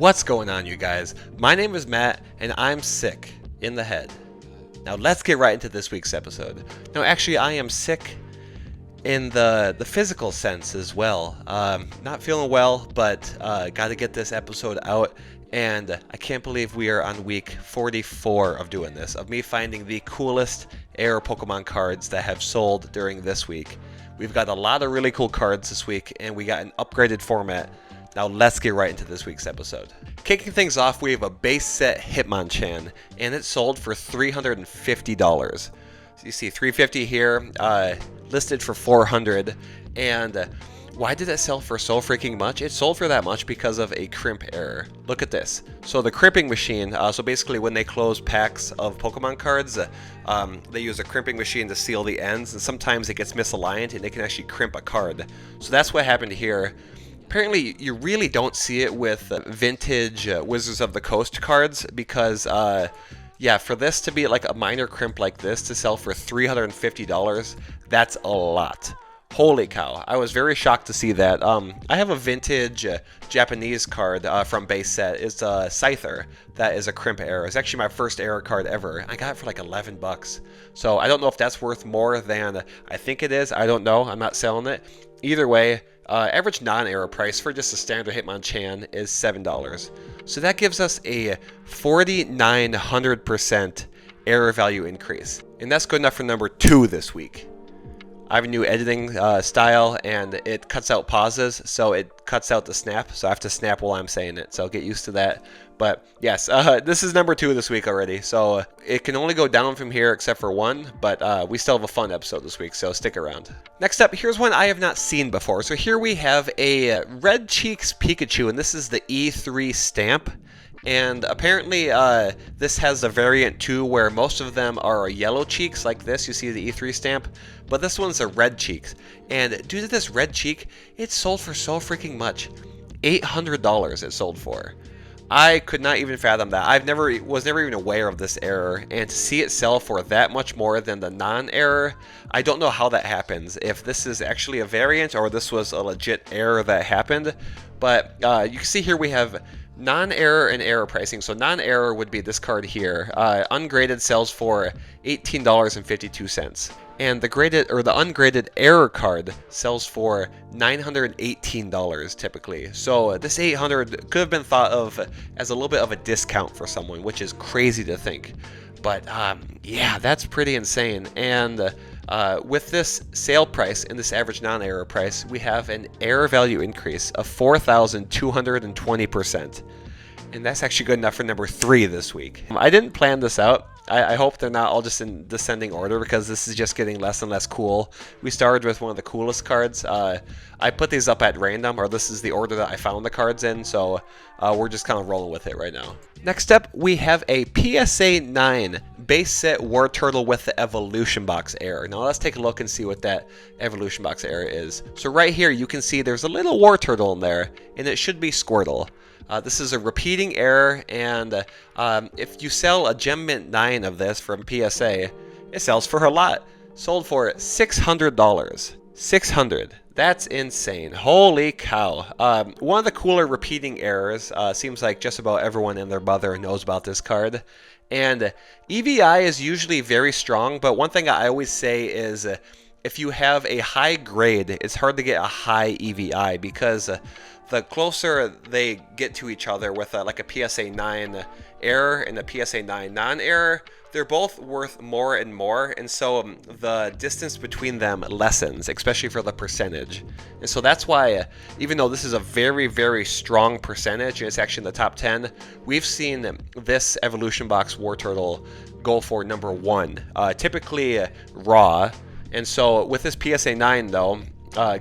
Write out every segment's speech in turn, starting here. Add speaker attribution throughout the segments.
Speaker 1: What's going on, you guys? My name is Matt, and I'm sick in the head. Now let's get right into this week's episode. No, actually, I am sick in the physical sense as well. Not feeling well, but got to get this episode out. And I can't believe we are on week 44 of doing this, of me finding the coolest Air Pokemon cards that have sold during this week. We've got a lot of really cool cards this week, and we got an upgraded format. Now let's get right into this week's episode. Kicking things off, we have a base set Hitmonchan, and it sold for $350. So you see $350 here, listed for $400, and why did it sell for so freaking much? It sold for that much because of a crimp error. Look at this. So the crimping machine, so basically when they close packs of Pokemon cards, they use a crimping machine to seal the ends, and sometimes it gets misaligned and they can actually crimp a card. So that's what happened here. Apparently, you really don't see it with vintage Wizards of the Coast cards because, yeah, for this to be like a minor crimp like this to sell for $350, that's a lot. Holy cow. I was very shocked to see that. I have a vintage Japanese card from base set. It's a Scyther. That is a crimp error. It's actually my first error card ever. I got it for like 11 bucks. So I don't know if that's worth more than I think it is. I don't know. I'm not selling it. Either way, average non-error price for just a standard Hitmonchan is $7. So that gives us a 4,900% error value increase. And that's good enough for number 2 this week. I have a new editing style, and it cuts out pauses, so it cuts out the snap. So I have to snap while I'm saying it, so get used to that. But yes, this is number 2 this week already, so it can only go down from here except for 1, but we still have a fun episode this week, so stick around. Next up, here's one I have not seen before. So here we have a Red Cheeks Pikachu, and this is the E3 stamp. And apparently this has a variant too where most of them are yellow cheeks like this. You see the E3 stamp, but this one's a red cheeks. And due to this red cheek, it sold for so freaking much. $800 it sold for. I could not even fathom that. Was never even aware of this error, and to see it sell for that much more than the non-error, I don't know how that happens. If this is actually a variant or this was a legit error that happened, but you can see here we have non-error and error pricing. So non-error would be this card here. Ungraded sells for $18.52. And the graded or the ungraded error card sells for $918 typically. So this $800 could have been thought of as a little bit of a discount for someone, which is crazy to think. But yeah, that's pretty insane. And with this sale price and this average non-error price, we have an error value increase of 4,220%. And that's actually good enough for number 3 this week. I didn't plan this out. I hope they're not all just in descending order because this is just getting less and less cool. We started with one of the coolest cards. I put these up at random, or this is the order that I found the cards in, so we're just kind of rolling with it right now. Next up, we have a PSA 9 base set Wartortle with the Evolution Box error. Now let's take a look and see what that Evolution Box error is. So right here you can see there's a little Wartortle in there, and it should be Squirtle. This is a repeating error, and if you sell a Gem Mint 9 of this from PSA, it sells for a lot. Sold for $600. $600. That's insane. Holy cow. One of the cooler repeating errors, seems like just about everyone and their mother knows about this card. And EVI is usually very strong, but one thing I always say is if you have a high grade, it's hard to get a high EVI because the closer they get to each other with like a PSA 9 error and a PSA 9 non-error, they're both worth more and more, and so the distance between them lessens, especially for the percentage. And so that's why, even though this is a very, very strong percentage, and it's actually in the top 10, we've seen this Evolution Box Wartortle go for number 1, typically raw. And so with this PSA 9 though,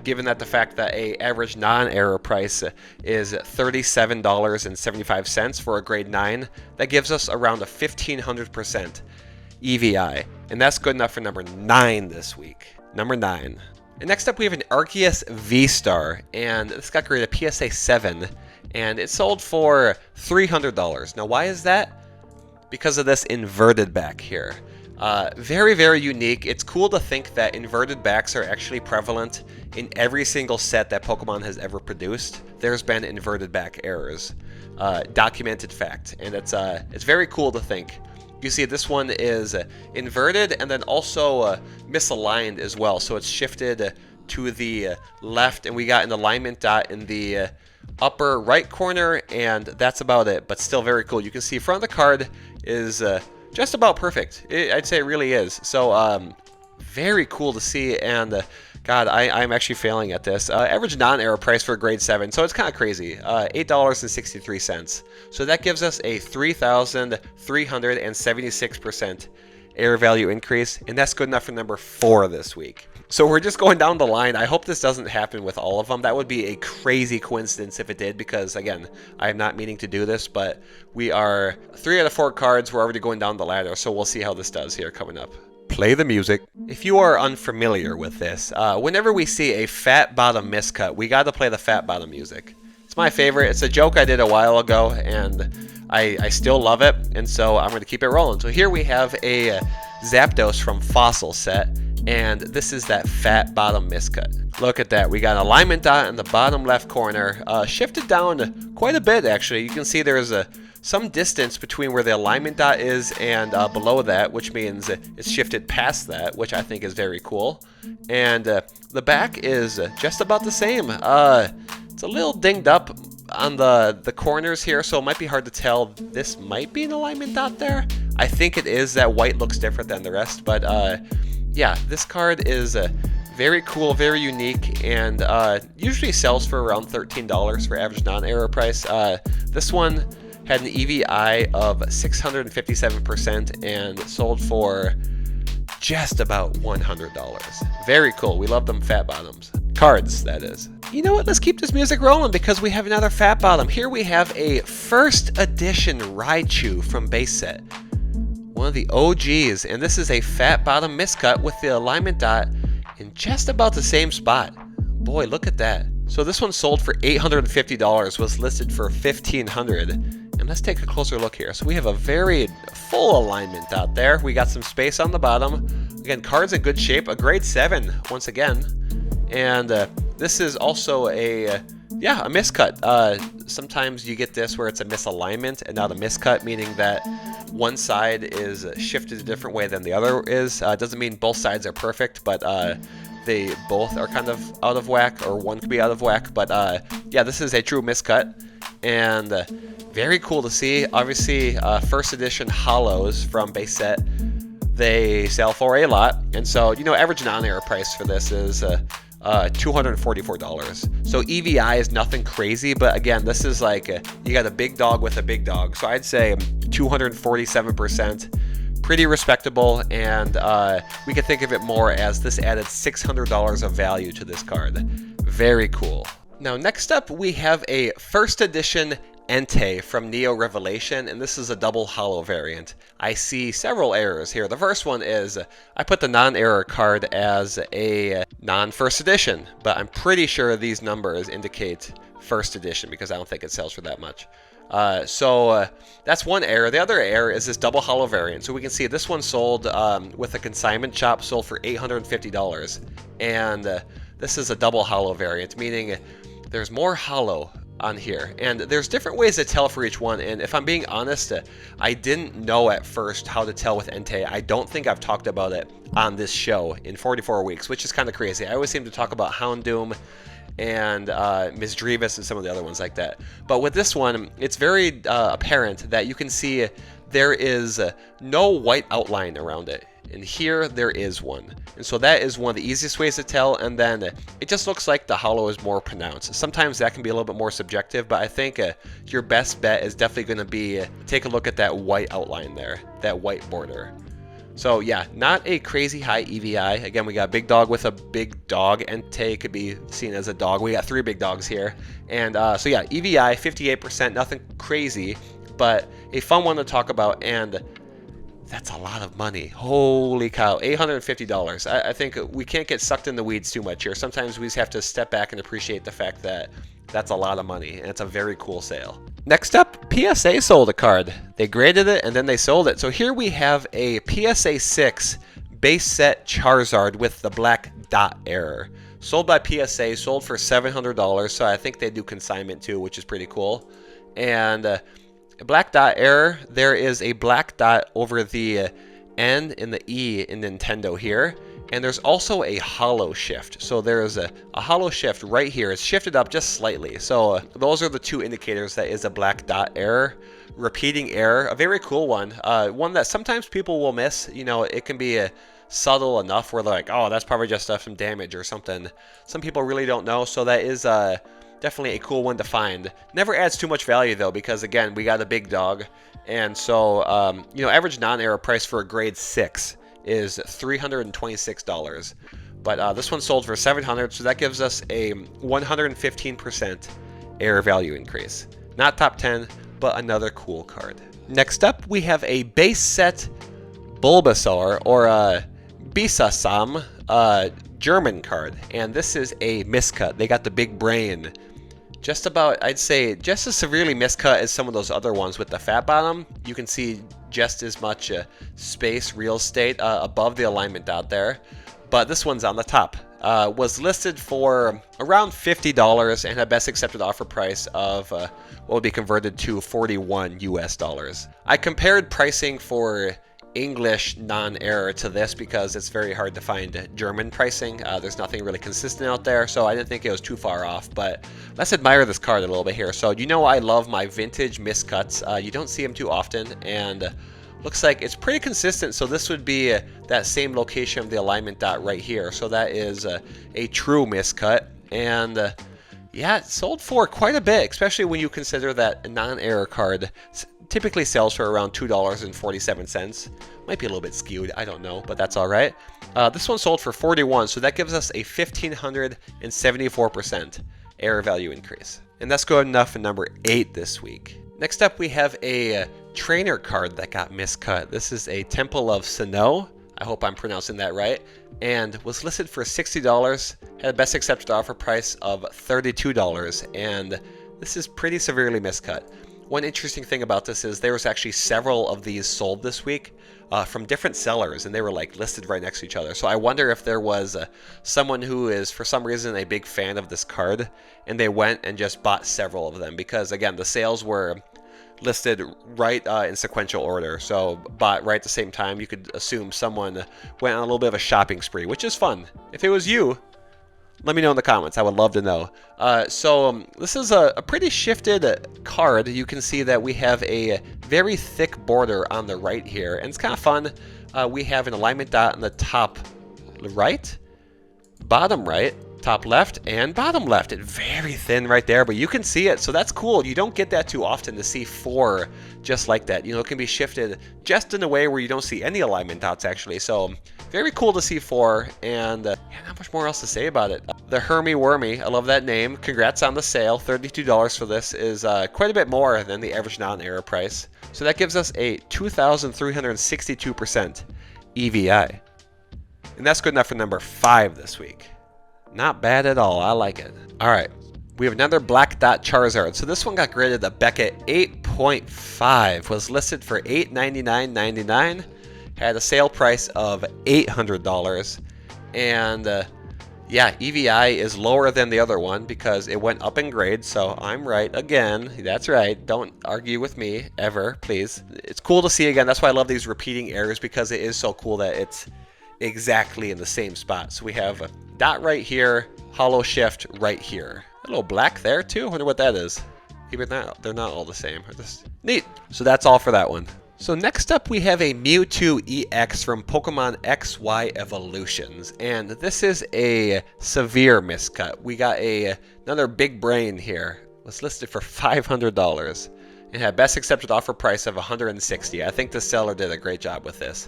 Speaker 1: given that the fact that a average non-error price is $37.75 for a grade 9, that gives us around a 1,500% EVI, and that's good enough for number 9 this week. Number 9. And next up we have an Arceus V-Star, and this got graded PSA 7, and it sold for $300. Now why is that? Because of this inverted back here. Very, very unique. It's cool to think that inverted backs are actually prevalent in every single set that Pokemon has ever produced. There's been inverted back errors. Documented fact. And it's very cool to think. You see this one is inverted and then also misaligned as well. So it's shifted to the left, and we got an alignment dot in the upper right corner, and that's about it, but still very cool. You can see front of the card is just about perfect. I'd say it really is. So very cool to see, and God, I'm actually failing at this. Average non-error price for a grade 7, so it's kind of crazy. $8.63. So that gives us a 3,376% error value increase, and that's good enough for number 4 this week. So we're just going down the line. I hope this doesn't happen with all of them. That would be a crazy coincidence if it did, because again, I am not meaning to do this, but we are 3 out of 4 cards. We're already going down the ladder, so we'll see how this does here coming up. Play the music. If you are unfamiliar with this, whenever we see a fat bottom miscut, we got to play the fat bottom music. It's my favorite. It's a joke I did a while ago, and I still love it, and so I'm going to keep it rolling. So here we have a Zapdos from Fossil set, and this is that fat bottom miscut. Look at that. We got an alignment dot in the bottom left corner, shifted down quite a bit actually. You can see there's some distance between where the alignment dot is and below that, which means it's shifted past that, which I think is very cool. And the back is just about the same. It's a little dinged up on the corners here, so it might be hard to tell. This might be an alignment dot there. I think it is. That white looks different than the rest, but yeah, this card is very cool, very unique, and usually sells for around $13 for average non-error price. This one had an EVI of 657% and sold for just about $100. Very cool. We love them fat bottoms. Cards, that is. You know what? Let's keep this music rolling because we have another fat bottom. Here we have a first edition Raichu from base set. One of the OGs, and this is a fat bottom miscut with the alignment dot in just about the same spot. Boy, look at that. So this one sold for $850, was listed for $1,500. And let's take a closer look here. So we have a very full alignment out there. We got some space on the bottom. Again, cards in good shape. A grade 7 once again. And this is also a miscut. Sometimes you get this where it's a misalignment and not a miscut, meaning that one side is shifted a different way than the other is. Doesn't mean both sides are perfect, but they both are kind of out of whack, or one could be out of whack. But yeah, this is a true miscut, and very cool to see. Obviously, first edition hollows from base set, they sell for a lot, and so average non-error price for this is $244. So EVI is nothing crazy, but again, this is like you got a big dog with a big dog. So I'd say 247%, pretty respectable, and we could think of it more as this added $600 of value to this card. Very cool. Now next up we have a first edition Entei from Neo Revelation, and this is a double hollow variant. I see several errors here. The first one is I put the non-error card as a non-first edition, but I'm pretty sure these numbers indicate first edition because I don't think it sells for that much. So that's one error. The other error is this double hollow variant. So we can see this one sold with a consignment shop, sold for $850, and this is a double hollow variant, meaning there's more hollow on here, and there's different ways to tell for each one. And if I'm being honest, I didn't know at first how to tell with Entei. I don't think I've talked about it on this show in 44 weeks, which is kind of crazy. I always seem to talk about Houndoom and Misdreavus and some of the other ones like that. But with this one, it's very apparent that you can see there is no white outline around it. And here there is one. And so that is one of the easiest ways to tell. And then it just looks like the hollow is more pronounced. Sometimes that can be a little bit more subjective, but I think your best bet is definitely going to be take a look at that white outline there, that white border. So yeah, not a crazy high EVI. Again, we got a big dog with a big dog. Entei could be seen as a dog. We got 3 big dogs here. And so yeah, EVI 58%, nothing crazy, but a fun one to talk about. And that's a lot of money. Holy cow, $850. I think we can't get sucked in the weeds too much here. Sometimes we just have to step back and appreciate the fact that that's a lot of money, and it's a very cool sale. Next up, PSA sold a card. They graded it and then they sold it. So here we have a PSA 6 base set Charizard with the black dot error. Sold by PSA, sold for $700, so I think they do consignment too, which is pretty cool. And black dot error, there is a black dot over the N and the E in Nintendo here. And there's also a hollow shift. So there's a hollow shift right here. It's shifted up just slightly. So those are the two indicators that is a black dot error. Repeating error, a very cool one. One that sometimes people will miss. You know, it can be subtle enough where they're like, oh, that's probably just some damage or something. Some people really don't know. So that is definitely a cool one to find. Never adds too much value though, because again, we got a big dog. And so, you know, average non-error price for a grade 6 is $326, but this one sold for $700, so that gives us a 115% error value increase. Not top 10, but another cool card. Next up, we have a base set Bulbasaur, or a Bisasam, German card, and this is a miscut. They got the big brain. Just about, I'd say, just as severely miscut as some of those other ones with the fat bottom. You can see just as much space, real estate above the alignment dot there. But this one's on the top. Was listed for around $50 and had best accepted offer price of what would be converted to 41 US dollars. I compared pricing for English non-error to this because it's very hard to find German pricing. There's nothing really consistent out there, so I didn't think it was too far off. But let's admire this card a little bit here. So you know I love my vintage miscuts. You don't see them too often, and looks like it's pretty consistent. So this would be that same location of the alignment dot right here. So that is a true miscut, and yeah, it sold for quite a bit, especially when you consider that a non-error card typically sells for around $2.47. Might be a little bit skewed, I don't know, but that's all right. This one sold for $41, so that gives us a 1,574% error value increase. And that's good enough for number 8 this week. Next up, we have a trainer card that got miscut. This is a Temple of Sinnoh. I hope I'm pronouncing that right. And was listed for $60, had a best accepted offer price of $32, and this is pretty severely miscut. One interesting thing about this is there was actually several of these sold this week from different sellers, and they were like listed right next to each other. So I wonder if there was someone who is for some reason a big fan of this card, and they went and just bought several of them, because again, the sales were listed right in sequential order, so bought right at the same time. You could assume someone went on a little bit of a shopping spree, which is fun. If it was you, let me know in the comments. I would love to know. This is a pretty shifted card. You can see that we have a very thick border on the right here, and it's kind of fun. We have an alignment dot on the top right, bottom right, top left, and bottom left. It's very thin right there, but you can see it, so that's cool. You don't get that too often to see 4 just like that. You know, it can be shifted just in a way where you don't see any alignment dots actually. So very cool to see 4, and yeah, not much more else to say about it. The Hermy Wormy, I love that name. Congrats on the sale. $32 for this is quite a bit more than the average non-error price. So that gives us a 2,362% EVI. And that's good enough for number 5 this week. Not bad at all. I like it. All right. We have another Black Dot Charizard. So this one got graded a Beckett 8.5. Was listed for $899.99. Had a sale price of $800. And yeah, EVI is lower than the other one because it went up in grade. So I'm right again. That's right. Don't argue with me ever, please. It's cool to see again. That's why I love these repeating errors, because it is so cool that it's exactly in the same spot. So we have a dot right here, hollow shift right here. A little black there too. I wonder what that is. Even that, they're not all the same. Just neat. So that's all for that one. So next up we have a Mewtwo EX from Pokemon XY Evolutions, and this is a severe miscut. We got another big brain here. Was listed for $500. It had best accepted offer price of $160. I think the seller did a great job with this.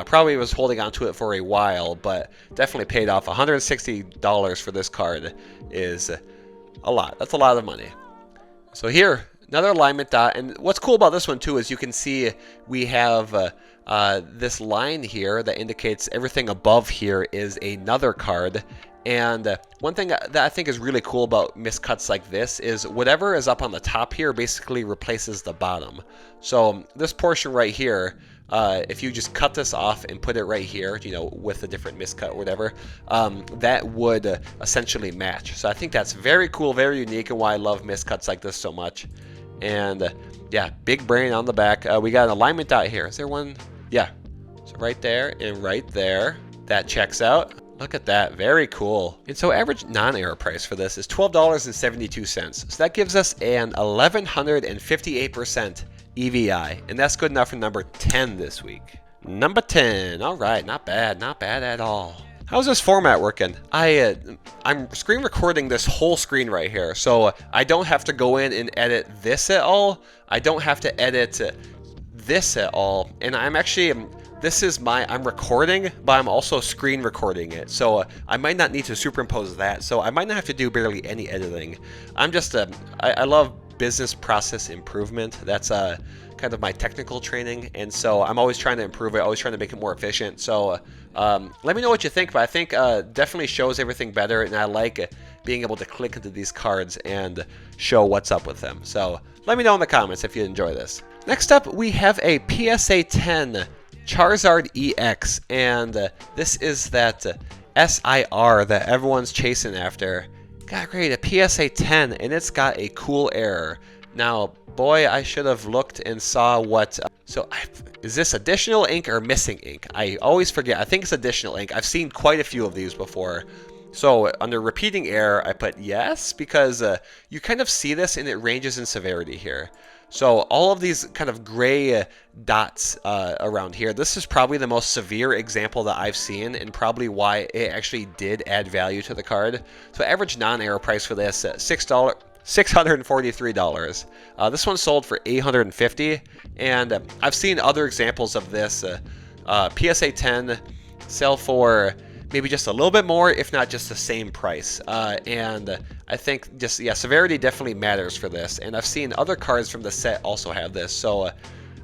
Speaker 1: Probably was holding on to it for a while, but definitely paid off. $160 for this card is a lot. That's a lot of money. So here, Another alignment dot, and what's cool about this one too is you can see we have this line here that indicates everything above here is another card. And one thing that I think is really cool about miscuts like this is whatever is up on the top here basically replaces the bottom. So this portion right here, if you just cut this off and put it right here, you know, with a different miscut or whatever, that would essentially match. So I think that's very cool, very unique, and why I love miscuts like this so much. And yeah, big brain on the back. We got an alignment dot here. Is there one? Yeah. So right there and right there. That checks out. Look at that, very cool. And so average non-error price for this is $12.72. So that gives us an 1158% EVI, and that's good enough for number 10 this week. Number 10, all right, not bad at all. How's this format working? I'm screen recording this whole screen right here, so I don't have to go in and edit this at all. I don't have to edit this at all, and I'm actually, I'm recording, but I'm also screen recording it, so I might not need to superimpose that, so I might not have to do barely any editing. I'm just, I love business process improvement. That's kind of my technical training, and so I'm always trying to improve it, always trying to make it more efficient. So let me know what you think, but I think definitely shows everything better, and I like being able to click into these cards and show what's up with them. So let me know in the comments if you enjoy this. Next up, we have a PSA 10 Charizard EX, and this is that SIR that everyone's chasing after. Got great, a PSA 10, and it's got a cool error. Now, boy, I should have looked and saw what... is this additional ink or missing ink? I always forget. I think it's additional ink. I've seen quite a few of these before. So under repeating error, I put yes, because you kind of see this and it ranges in severity here. So all of these kind of gray dots around here, this is probably the most severe example that I've seen, and probably why it actually did add value to the card. So average non-error price for this, $643. This one sold for $850, and I've seen other examples of this PSA 10 sell for maybe just a little bit more, if not just the same price. And I think just, yeah, severity definitely matters for this. And I've seen other cards from the set also have this. So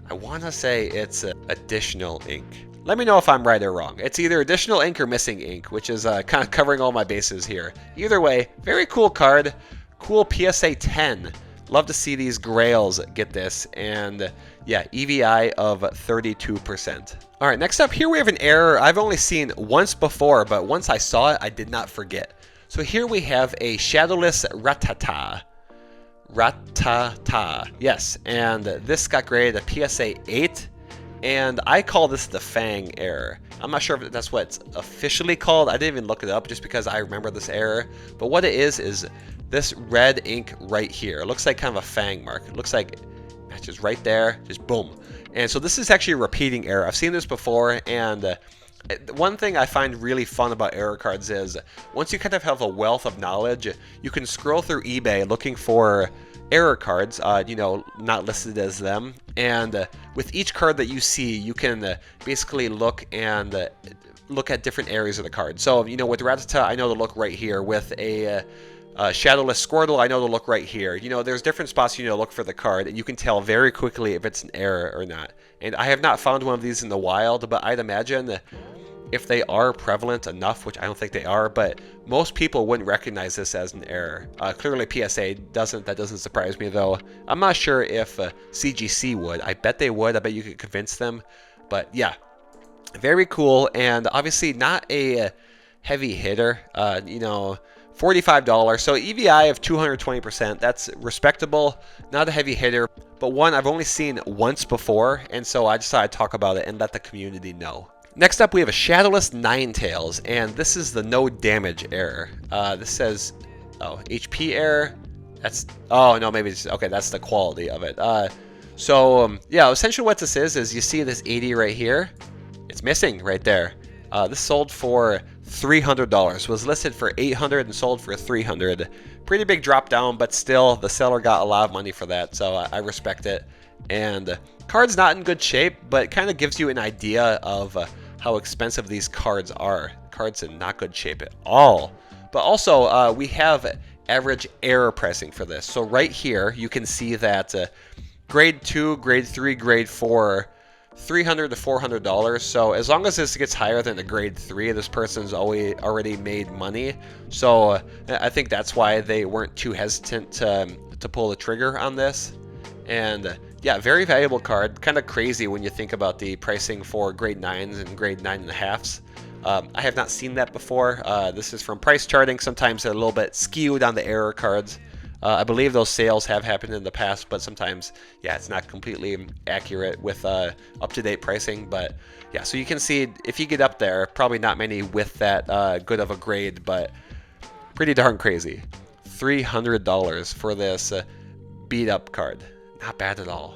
Speaker 1: I want to say it's additional ink. Let me know if I'm right or wrong. It's either additional ink or missing ink, which is kind of covering all my bases here. Either way, very cool card. Cool PSA 10. Love to see these grails get this, and yeah, EVI of 32%. All right, next up here we have an error I've only seen once before, but once I saw it, I did not forget. So here we have a Shadowless Rattata. Rattata, yes, and this got graded a PSA 8, and I call this the Fang error. I'm not sure if that's what it's officially called. I didn't even look it up just because I remember this error, but what it is this red ink right here. It looks like kind of a fang mark. It looks like it matches right there, just boom. And so this is actually a repeating error. I've seen this before, and one thing I find really fun about error cards is once you kind of have a wealth of knowledge, you can scroll through eBay looking for error cards, you know, not listed as them. And with each card that you see, you can basically look at different areas of the card. So, you know, with Rattata, I know to look right here. With a Shadowless Squirtle, I know to look right here. You know, there's different spots you need to look for the card, and you can tell very quickly if it's an error or not. And I have not found one of these in the wild, but I'd imagine if they are prevalent enough, which I don't think they are, but most people wouldn't recognize this as an error. Clearly PSA doesn't. That doesn't surprise me, though. I'm not sure if CGC would. I bet they would. I bet you could convince them. But yeah, very cool, and obviously not a heavy hitter. You know, $45, so EVI of 220%. That's respectable, not a heavy hitter, but one I've only seen once before, and so I decided to talk about it and let the community know. Next up, we have a Shadowless Ninetales, and this is the no damage error. This says, oh, HP error. That's, oh no, maybe it's, okay, that's the quality of it. Yeah, essentially what this is you see this 80 right here. It's missing right there. This sold for $300. Was listed for $800 and sold for $300. Pretty big drop down, but still the seller got a lot of money for that, so I respect it. And card's not in good shape, but it kind of gives you an idea of how expensive these cards are. Cards in not good shape at all. But also we have average error pricing for this. So right here, you can see that grade 2, grade 3, grade 4, $300 to $400. So as long as this gets higher than a grade 3, this person's already made money. So I think that's why they weren't too hesitant to pull the trigger on this. And yeah, very valuable card. Kind of crazy when you think about the pricing for grade 9s and grade 9.5s. I have not seen that before. This is from price charting. Sometimes they're a little bit skewed on the error cards. I believe those sales have happened in the past, but sometimes, yeah, it's not completely accurate with up-to-date pricing. But yeah, so you can see if you get up there, probably not many with that good of a grade, but pretty darn crazy. $300 for this beat-up card. Not bad at all.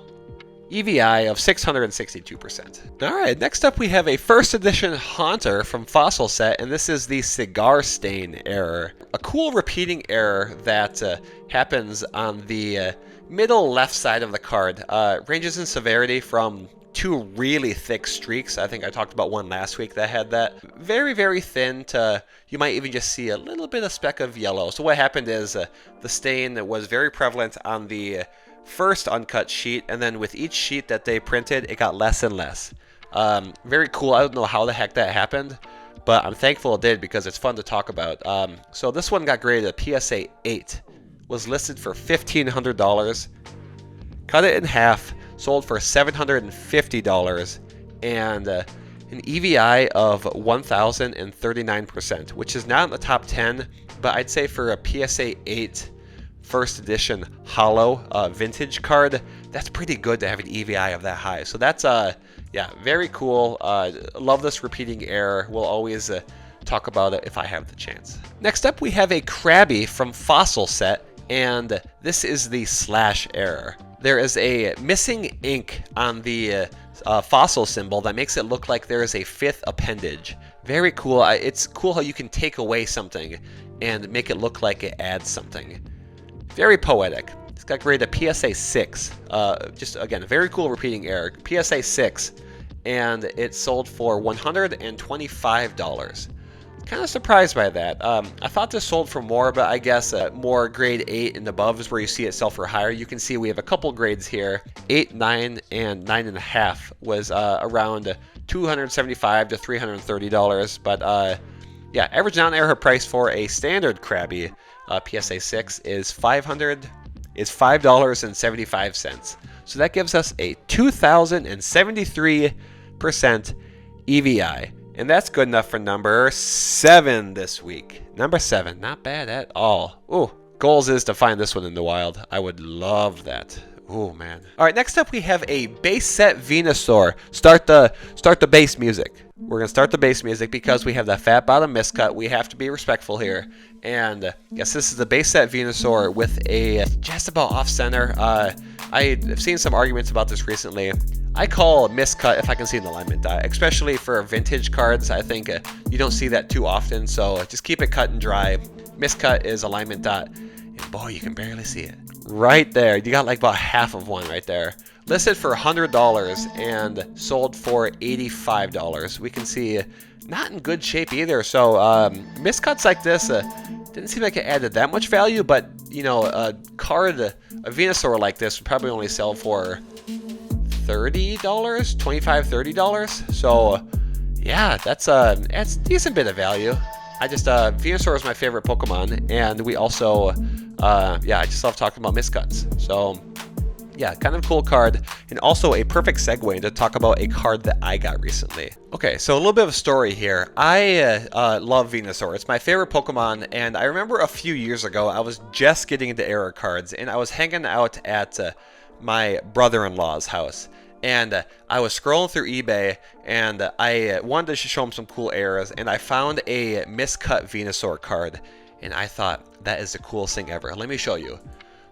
Speaker 1: EVI of 662%. Alright, next up we have a first edition Haunter from Fossil Set, and this is the Cigar Stain error. A cool repeating error that happens on the middle left side of the card. Ranges in severity from 2 really thick streaks. I think I talked about one last week that had that. Very, very thin to, you might even just see a little bit of speck of yellow. So what happened is the stain was very prevalent on the first uncut sheet, and then with each sheet that they printed, it got less and less. Very cool. I don't know how the heck that happened, but I'm thankful it did because it's fun to talk about. So this one got graded a PSA 8, was listed for $1,500, cut it in half, sold for $750, and an EVI of 1,039%, which is not in the top 10, but I'd say for a PSA 8 first edition hollow vintage card, that's pretty good to have an EVI of that high. So that's yeah, very cool. Love this repeating error. We'll always talk about it if I have the chance. Next up we have a Krabby from Fossil Set, and this is the slash error. There is a missing ink on the fossil symbol that makes it look like there is a 5th appendage. Very cool. It's cool how you can take away something and make it look like it adds something. Very poetic. It's got graded a PSA 6. Just again, a very cool repeating error. PSA 6, and it sold for $125. Kind of surprised by that. I thought this sold for more, but I guess more grade 8 and above is where you see it sell for higher. You can see we have a couple grades here. 8, 9, and 9.5 was around $275 to $330. But yeah, average non-error price for a standard Krabby PSA 6 is $5.75. So that gives us a 2,073% EVI. And that's good enough for number 7 this week. Number 7, not bad at all. Ooh, goals is to find this one in the wild. I would love that. Oh man. All right, next up we have a base set Venusaur. Start the bass music. We're gonna start the bass music because we have that fat bottom miscut. We have to be respectful here. And yes, this is the base set Venusaur with a just about off center. I've seen some arguments about this recently. I call miscut if I can see an alignment dot, especially for vintage cards. I think you don't see that too often, so just keep it cut and dry. Miscut is alignment dot, and boy, you can barely see it. Right there, you got like about half of one right there. Listed for $100 and sold for $85. We can see not in good shape either. So miscuts like this didn't seem like it added that much value, but you know, a Venusaur like this would probably only sell for $30, $25, $30. So yeah, that's a decent bit of value. Venusaur is my favorite Pokemon, and we also yeah, I just love talking about miscuts. So yeah, kind of cool card, and also a perfect segue to talk about a card that I got recently. Okay, so a little bit of a story here. I love Venusaur. It's my favorite Pokemon, and I remember a few years ago, I was just getting into error cards, and I was hanging out at my brother-in-law's house. And I was scrolling through eBay, and I wanted to show him some cool errors, and I found a miscut Venusaur card, and I thought, that is the coolest thing ever. Let me show you.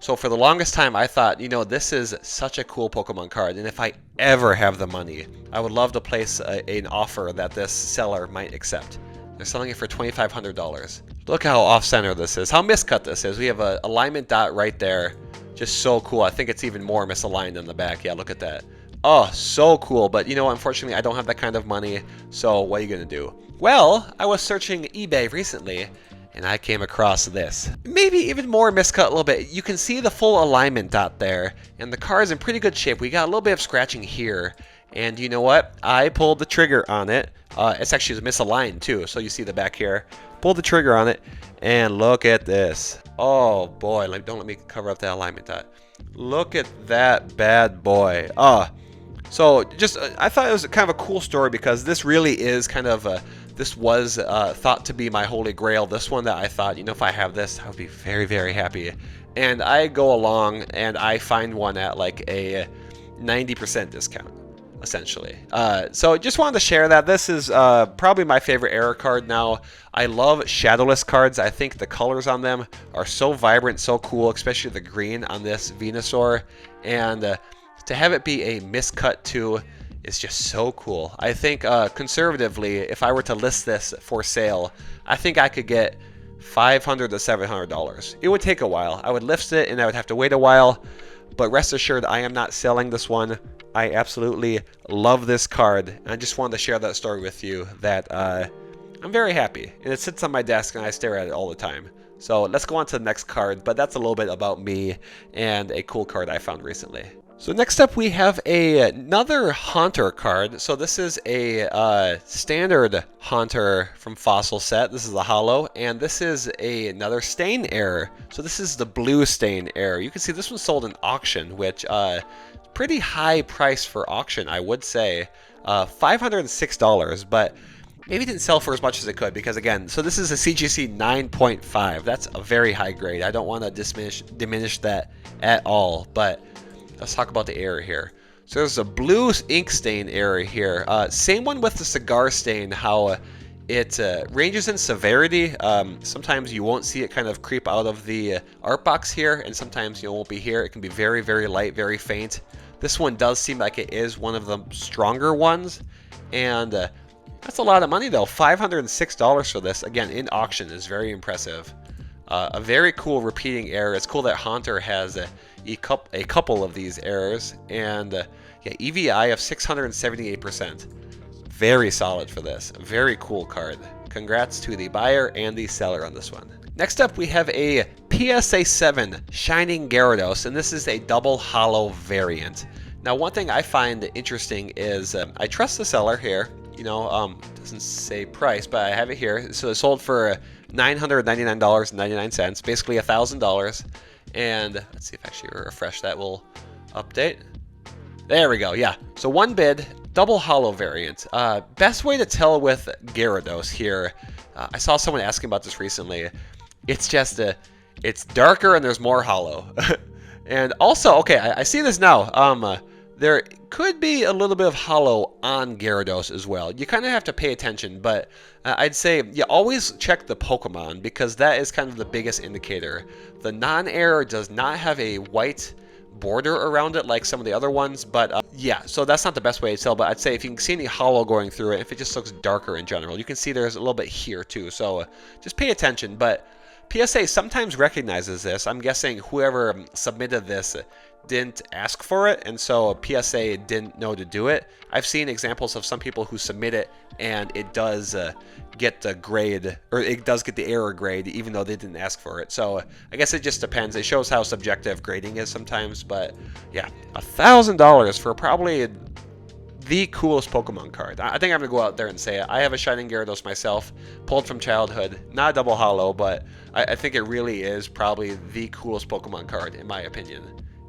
Speaker 1: So for the longest time, I thought, you know, this is such a cool Pokemon card, and if I ever have the money, I would love to place an offer that this seller might accept. They're selling it for $2,500. Look how off-center this is, how miscut this is. We have an alignment dot right there. Just so cool. I think it's even more misaligned on the back. Yeah, look at that. Oh, so cool. But you know, unfortunately, I don't have that kind of money. So what are you going to do? Well, I was searching eBay recently, and I came across this. Maybe even more miscut a little bit. You can see the full alignment dot there, and the car is in pretty good shape. We got a little bit of scratching here, and you know what? I pulled the trigger on it. It's actually misaligned too, so you see the back here. Pulled the trigger on it, and look at this. Oh boy, don't let me cover up that alignment dot. Look at that bad boy. So just I thought it was kind of a cool story because this really is kind of this was thought to be my holy grail. This one that I thought, you know, if I have this, I would be very, very happy. And I go along and I find one at like a 90% discount, essentially. So just wanted to share that. This is probably my favorite era card now. I love shadowless cards. I think the colors on them are so vibrant, so cool, especially the green on this Venusaur. And to have it be a miscut too is just so cool. I think conservatively, if I were to list this for sale, I think I could get $500 to $700. It would take a while. I would list it and I would have to wait a while, but rest assured I am not selling this one. I absolutely love this card, and I just wanted to share that story with you that I'm very happy, and it sits on my desk and I stare at it all the time. So let's go on to the next card, but that's a little bit about me and a cool card I found recently. So next up we have another Haunter card. So this is a standard Haunter from Fossil set. This is a holo, and this is another Stain Air. So this is the blue Stain Air. You can see this one sold in auction, which pretty high price for auction, I would say. $506, but maybe didn't sell for as much as it could because, again, so this is a CGC 9.5. That's a very high grade. I don't want to diminish that at all, but let's talk about the error here. So there's a blue ink stain error here. Same one with the cigar stain, how it ranges in severity. Sometimes you won't see it kind of creep out of the art box here, and sometimes you won't be here. It can be very, very light, very faint. This one does seem like it is one of the stronger ones, and that's a lot of money though. $506 for this, again, in auction, is very impressive. A very cool repeating error. It's cool that Haunter has a couple of these errors, and yeah, EVI of 678%. Very solid for this. Very cool card. Congrats to the buyer and the seller on this one. Next up, we have a PSA 7 Shining Gyarados, and this is a double holo variant. Now, one thing I find interesting is I trust the seller here. You know, doesn't say price, but I have it here. So it sold for $999.99, basically $1,000. And let's see if actually refresh that will update. There we go. Yeah. So one bid, double holo variant. Best way to tell with Gyarados here. I saw someone asking about this recently. It's just it's darker and there's more holo. And also, okay, I see this now. There could be a little bit of holo on Gyarados as well. You kind of have to pay attention, but I'd say you always check the Pokemon because that is kind of the biggest indicator. The non-air does not have a white border around it like some of the other ones, but yeah, so that's not the best way to tell, but I'd say if you can see any holo going through it, if it just looks darker in general, you can see there's a little bit here too, so just pay attention. But PSA sometimes recognizes this. I'm guessing whoever submitted this didn't ask for it, and so PSA didn't know to do it. I've seen examples of some people who submit it and it does get the grade, or it does get the error grade even though they didn't ask for it. So I guess it just depends. It shows how subjective grading is sometimes, but yeah, $1,000 for probably the coolest Pokemon card. I think I'm gonna go out there and say it. I have a Shining Gyarados myself, pulled from childhood. Not a double holo, but I think it really is probably the coolest Pokemon card in my opinion.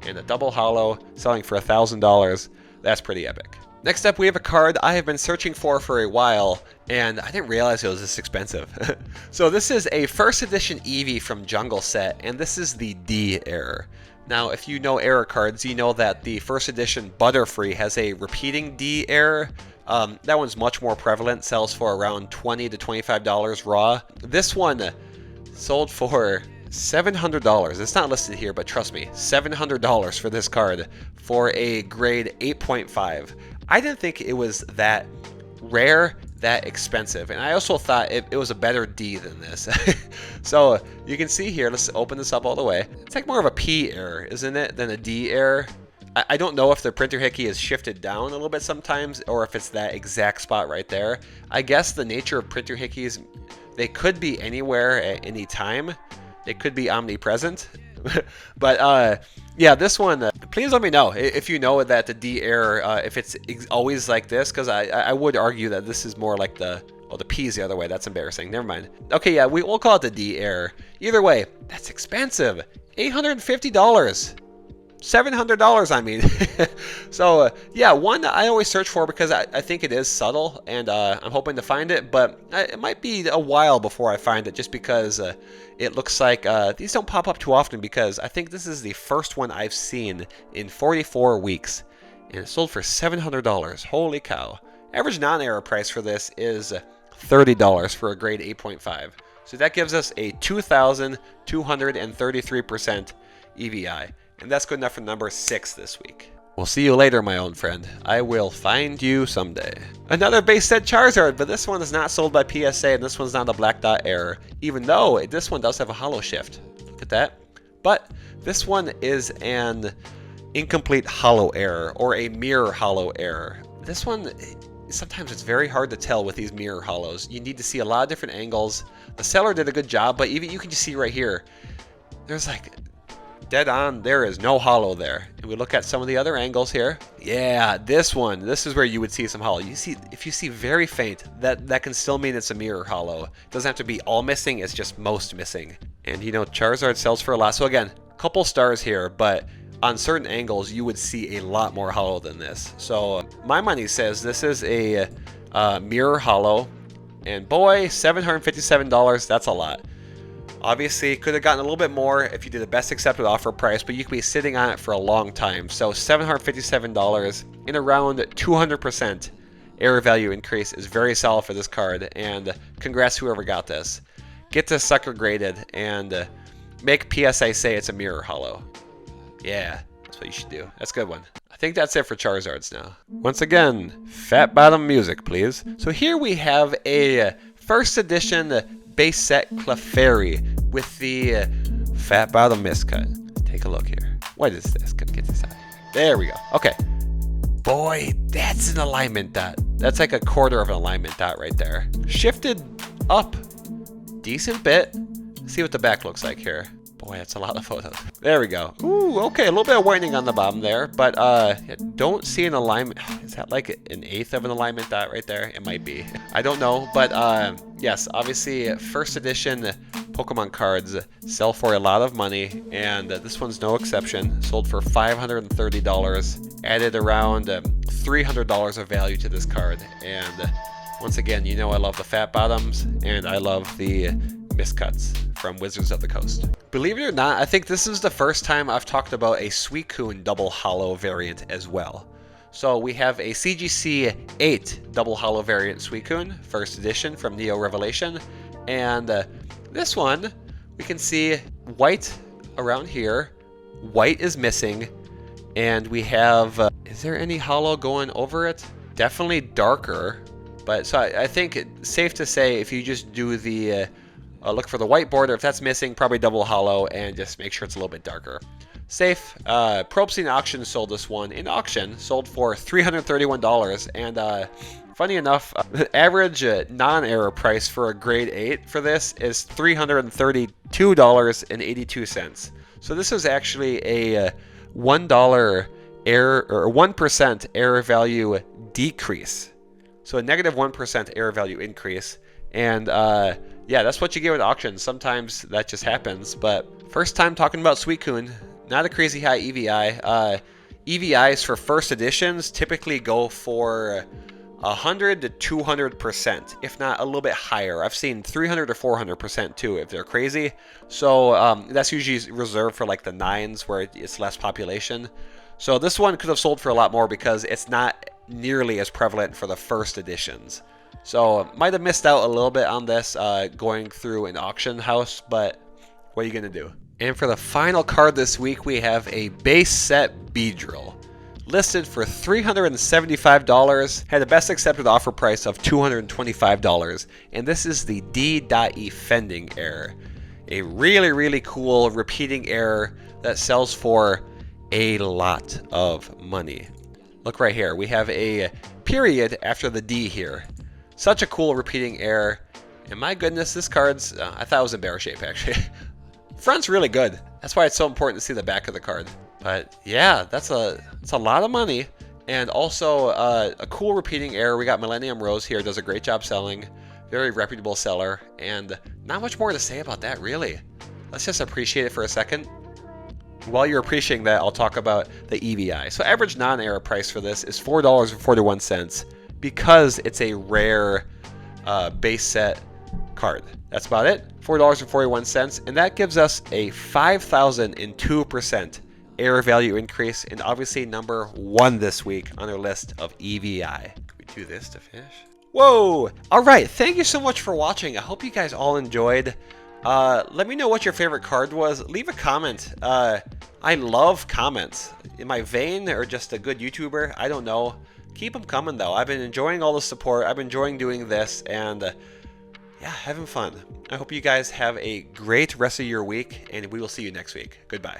Speaker 1: And a double holo selling for $1,000, that's pretty epic. Next up, we have a card I have been searching for a while, and I didn't realize it was this expensive. So this is a first edition Eevee from Jungle Set, and this is the D error. Now, if you know error cards, you know that the first edition Butterfree has a repeating D error. That one's much more prevalent, sells for around $20 to $25 raw. This one sold for $700. It's not listed here, but trust me, $700 for this card for a grade 8.5. I didn't think it was that rare, that expensive, and I also thought it was a better D than this. So you can see here, let's open this up all the way. It's like more of a P error, isn't it, than a D error? I don't know if the printer hickey is shifted down a little bit sometimes, or if it's that exact spot right there. I guess the nature of printer hickeys They could be anywhere at any time. They could be omnipresent. But yeah, this one, please let me know if you know that the D error, if it's always like this, because I would argue that this is more like the, well, the P's the other way. That's embarrassing. Never mind. Okay, yeah, we'll call it the D error. Either way, that's expensive. $850. $700, I mean. So yeah, one that I always search for because I think it is subtle, and I'm hoping to find it, but it might be a while before I find it, just because it looks like these don't pop up too often, because I think this is the first one I've seen in 44 weeks, and it sold for $700. Holy cow. Average non-error price for this is $30 for a grade 8.5. So that gives us a 2,233% EVI. And that's good enough for number 6 this week. We'll see you later, my own friend. I will find you someday. Another base set Charizard, but this one is not sold by PSA, and this one's not a black dot error, even though this one does have a hollow shift. Look at that. But this one is an incomplete hollow error, or a mirror hollow error. This one, sometimes it's very hard to tell with these mirror hollows. You need to see a lot of different angles. The seller did a good job, but even you can just see right here, there's like dead on, there is no hollow there. And we look at some of the other angles here. Yeah, this one, this is where you would see some hollow. You see, if you see very faint, that can still mean it's a mirror hollow. It doesn't have to be all missing, it's just most missing. And you know, Charizard sells for a lot. So again, couple stars here, but on certain angles, you would see a lot more hollow than this. So my money says this is a mirror hollow. And boy, $757, that's a lot. Obviously, could have gotten a little bit more if you did a best accepted offer price, but you could be sitting on it for a long time. So $757 in around 200% error value increase is very solid for this card. And congrats whoever got this. Get this sucker graded and make PSA say it's a mirror hollow. Yeah, that's what you should do. That's a good one. I think that's it for Charizards now. Once again, fat bottom music, please. So here we have a first edition base set Clefairy with the fat bottom miscut. Take a look here. What is this? Gonna get this out. There we go. Okay. Boy, that's an alignment dot. That's like a quarter of an alignment dot right there. Shifted up decent bit. Let's see what the back looks like here. Boy, that's a lot of photos. There we go. Ooh, okay, a little bit of whitening on the bottom there, but don't see an alignment. Is that like an eighth of an alignment dot right there? It might be. I don't know, but yes, obviously first edition Pokemon cards sell for a lot of money, and this one's no exception. Sold for $530, added around $300 of value to this card. And once again, you know I love the fat bottoms, and I love the miscuts from Wizards of the Coast. Believe it or not, I think this is the first time I've talked about a Suicune double hollow variant as well. So we have a CGC 8 double hollow variant Suicune, first edition from Neo Revelation, and this one we can see white around here, white is missing, and we have, is there any hollow going over it? Definitely darker, but so I think it's safe to say if you just do the look for the white border. If that's missing, probably double hollow, and just make sure it's a little bit darker. Safe. Probstein Auction sold this one in auction, sold for $331, and funny enough, the average non-error price for a grade 8 for this is $332.82. So this is actually a $1 error, or 1% error value decrease. So a negative 1% error value increase. And yeah, that's what you get with auctions. Sometimes that just happens. But first time talking about Suicune, not a crazy high EVI. EVIs for first editions typically go for 100 to 200%, if not a little bit higher. I've seen 300 or 400% too, if they're crazy. So that's usually reserved for like the 9s where it's less population. So this one could have sold for a lot more because it's not nearly as prevalent for the first editions. So might have missed out a little bit on this going through an auction house, but what are you going to do? And for the final card this week, we have a base set Beedrill. Listed for $375, had a best accepted offer price of $225, and this is the D.E Fending error. A really, really cool repeating error that sells for a lot of money. Look right here, we have a period after the D here. Such a cool repeating error, And my goodness, this card's, I thought it was in better shape actually. Front's really good. That's why it's so important to see the back of the card. But yeah, that's a lot of money. And also a cool repeating error. We got Millennium Rose here, does a great job selling. Very reputable seller. And not much more to say about that really. Let's just appreciate it for a second. While you're appreciating that, I'll talk about the EVI. So average non-error price for this is $4.41 because it's a rare base set card. That's about it, $4.41, and that gives us a 5,002% error value increase, and obviously number 1 this week on our list of EVI. Can we do this to finish? Whoa! All right, thank you so much for watching. I hope you guys all enjoyed. Let me know what your favorite card was. Leave a comment. I love comments. Am I vain or just a good YouTuber? I don't know. Keep them coming though. I've been enjoying all the support. I've been enjoying doing this, and yeah, having fun. I hope you guys have a great rest of your week, and we will see you next week. Goodbye.